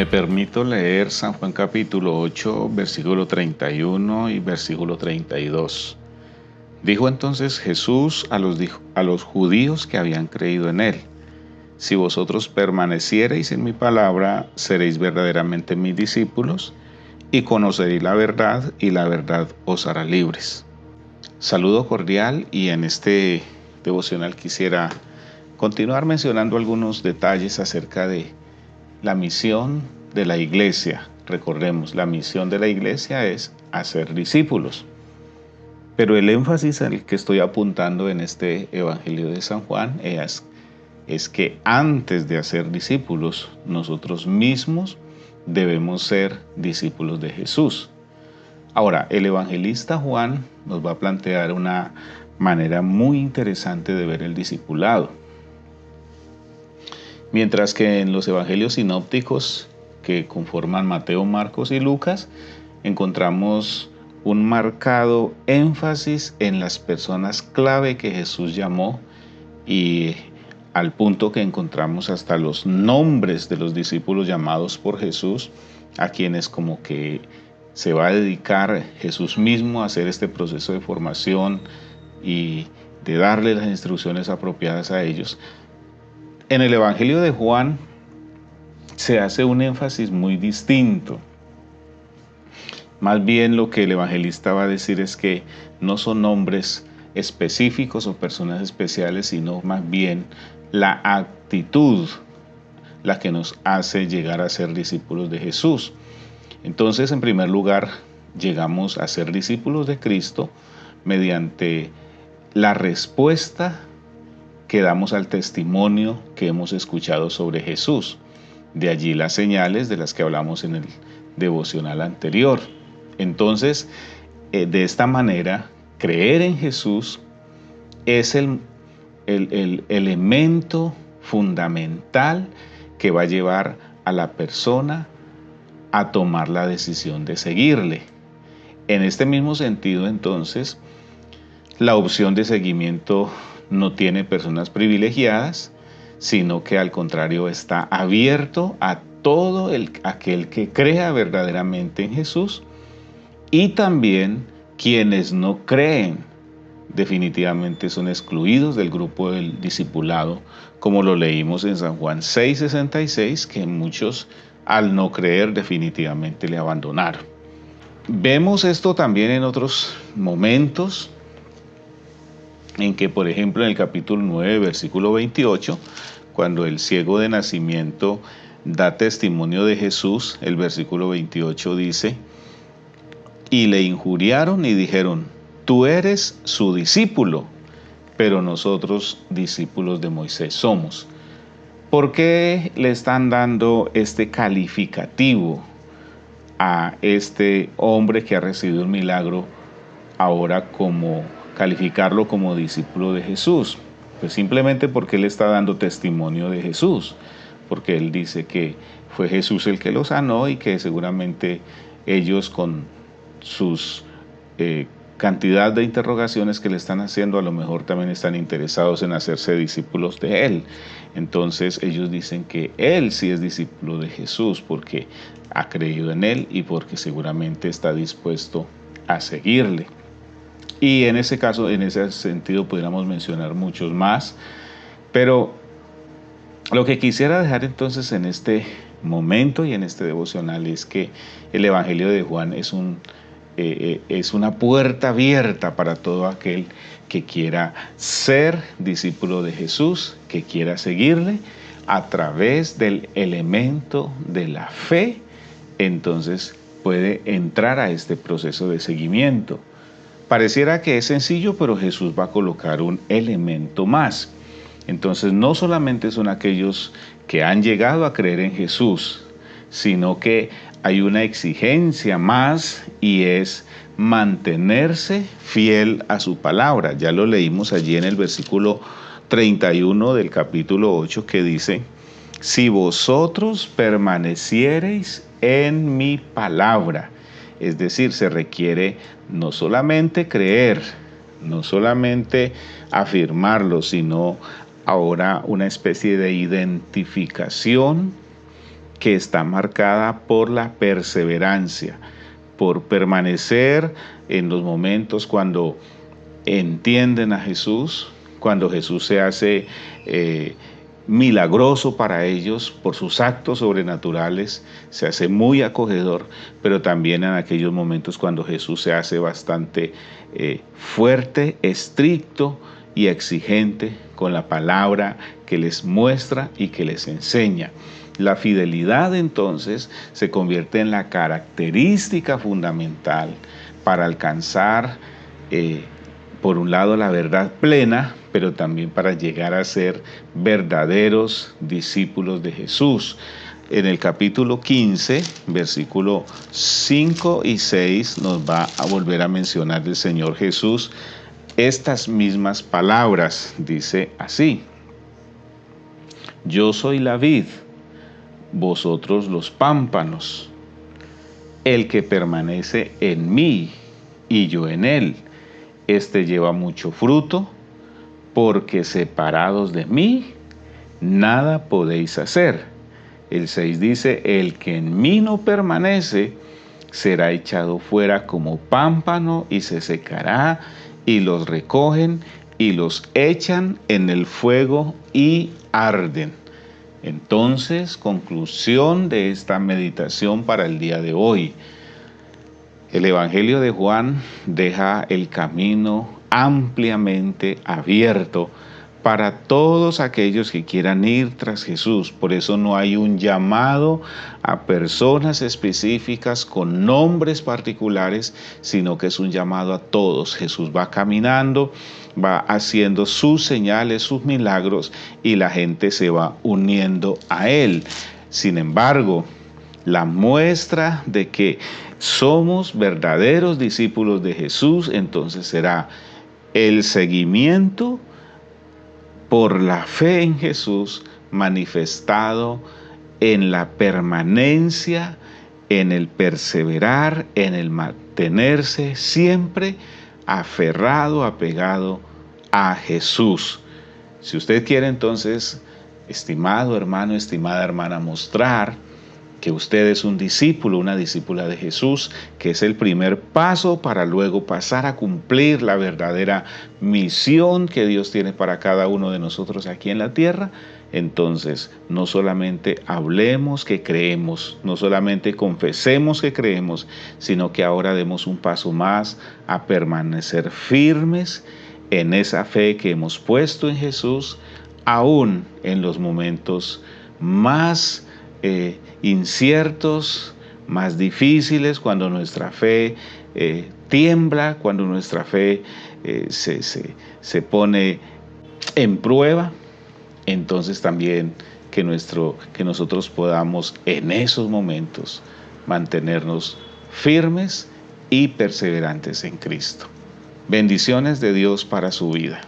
Me permito leer San Juan capítulo 8, versículo 31 y versículo 32. Dijo entonces Jesús a los judíos que habían creído en él: si vosotros permaneciereis en mi palabra, seréis verdaderamente mis discípulos y conoceréis la verdad, y la verdad os hará libres. Saludo cordial, y en este devocional quisiera continuar mencionando algunos detalles acerca de la misión de la iglesia. Recordemos, la misión de la iglesia es hacer discípulos. Pero el énfasis al que estoy apuntando en este Evangelio de San Juan es que antes de hacer discípulos, nosotros mismos debemos ser discípulos de Jesús. Ahora, el evangelista Juan nos va a plantear una manera muy interesante de ver el discipulado. Mientras que en los evangelios sinópticos que conforman Mateo, Marcos y Lucas, encontramos un marcado énfasis en las personas clave que Jesús llamó, y al punto que encontramos hasta los nombres de los discípulos llamados por Jesús, a quienes como que se va a dedicar Jesús mismo a hacer este proceso de formación y de darle las instrucciones apropiadas a ellos. En el Evangelio de Juan se hace un énfasis muy distinto. Más bien lo que el evangelista va a decir es que no son nombres específicos o personas especiales, sino más bien la actitud la que nos hace llegar a ser discípulos de Jesús. Entonces, en primer lugar, llegamos a ser discípulos de Cristo mediante la respuesta que damos al testimonio que hemos escuchado sobre Jesús. De allí las señales de las que hablamos en el devocional anterior. Entonces, de esta manera, creer en Jesús es el elemento fundamental que va a llevar a la persona a tomar la decisión de seguirle. En este mismo sentido, entonces, la opción de seguimiento no tiene personas privilegiadas, sino que al contrario está abierto a todo aquel que crea verdaderamente en Jesús, y también quienes no creen definitivamente son excluidos del grupo del discipulado, como lo leímos en San Juan 6:66, que muchos al no creer definitivamente le abandonaron. Vemos esto también en otros momentos, en que, por ejemplo, en el capítulo 9, versículo 28, cuando el ciego de nacimiento da testimonio de Jesús, el versículo 28 dice: y le injuriaron y dijeron: tú eres su discípulo, pero nosotros discípulos de Moisés somos. ¿Por qué le están dando este calificativo a este hombre que ha recibido un milagro ahora, como calificarlo como discípulo de Jesús? Pues simplemente porque él está dando testimonio de Jesús, porque él dice que fue Jesús el que lo sanó, y que seguramente ellos, con sus cantidad de interrogaciones que le están haciendo, a lo mejor también están interesados en hacerse discípulos de él. Entonces ellos dicen que él sí es discípulo de Jesús porque ha creído en él y porque seguramente está dispuesto a seguirle. Y en ese caso, en ese sentido, pudiéramos mencionar muchos más, pero lo que quisiera dejar entonces en este momento y en este devocional es que el Evangelio de Juan es una puerta abierta para todo aquel que quiera ser discípulo de Jesús, que quiera seguirle a través del elemento de la fe. Entonces puede entrar a este proceso de seguimiento. Pareciera que es sencillo, pero Jesús va a colocar un elemento más. Entonces no solamente son aquellos que han llegado a creer en Jesús, sino que hay una exigencia más, y es mantenerse fiel a su palabra. Ya lo leímos allí en el versículo 31 del capítulo 8, que dice: si vosotros permaneciereis en mi palabra. Es decir, se requiere no solamente creer, no solamente afirmarlo, sino ahora una especie de identificación que está marcada por la perseverancia, por permanecer en los momentos cuando entienden a Jesús, cuando Jesús se hace milagroso para ellos por sus actos sobrenaturales, se hace muy acogedor, pero también en aquellos momentos cuando Jesús se hace bastante fuerte, estricto y exigente con la palabra que les muestra y que les enseña. La fidelidad entonces se convierte en la característica fundamental para alcanzar por un lado la verdad plena, pero también para llegar a ser verdaderos discípulos de Jesús. En el capítulo 15, versículo 5 y 6, nos va a volver a mencionar el Señor Jesús estas mismas palabras. Dice así: yo soy la vid, vosotros los pámpanos. El que permanece en mí y yo en él, este lleva mucho fruto, porque separados de mí, nada podéis hacer. El 6 dice: el que en mí no permanece, será echado fuera como pámpano y se secará, y los recogen y los echan en el fuego y arden. Entonces, conclusión de esta meditación para el día de hoy. El Evangelio de Juan deja el camino ampliamente abierto para todos aquellos que quieran ir tras Jesús. Por eso no hay un llamado a personas específicas con nombres particulares, sino que es un llamado a todos. Jesús va caminando, va haciendo sus señales, sus milagros, y la gente se va uniendo a él. Sin embargo, la muestra de que somos verdaderos discípulos de Jesús, entonces será el seguimiento por la fe en Jesús, manifestado en la permanencia, en el perseverar, en el mantenerse siempre aferrado, apegado a Jesús. Si usted quiere entonces, estimado hermano, estimada hermana, mostrar que usted es un discípulo, una discípula de Jesús, que es el primer paso para luego pasar a cumplir la verdadera misión que Dios tiene para cada uno de nosotros aquí en la tierra, entonces no solamente hablemos que creemos, no solamente confesemos que creemos, sino que ahora demos un paso más a permanecer firmes en esa fe que hemos puesto en Jesús, aún en los momentos más inciertos, más difíciles, cuando nuestra fe tiembla, cuando nuestra fe se pone en prueba. Entonces también que nosotros podamos en esos momentos mantenernos firmes y perseverantes en Cristo. Bendiciones de Dios para su vida.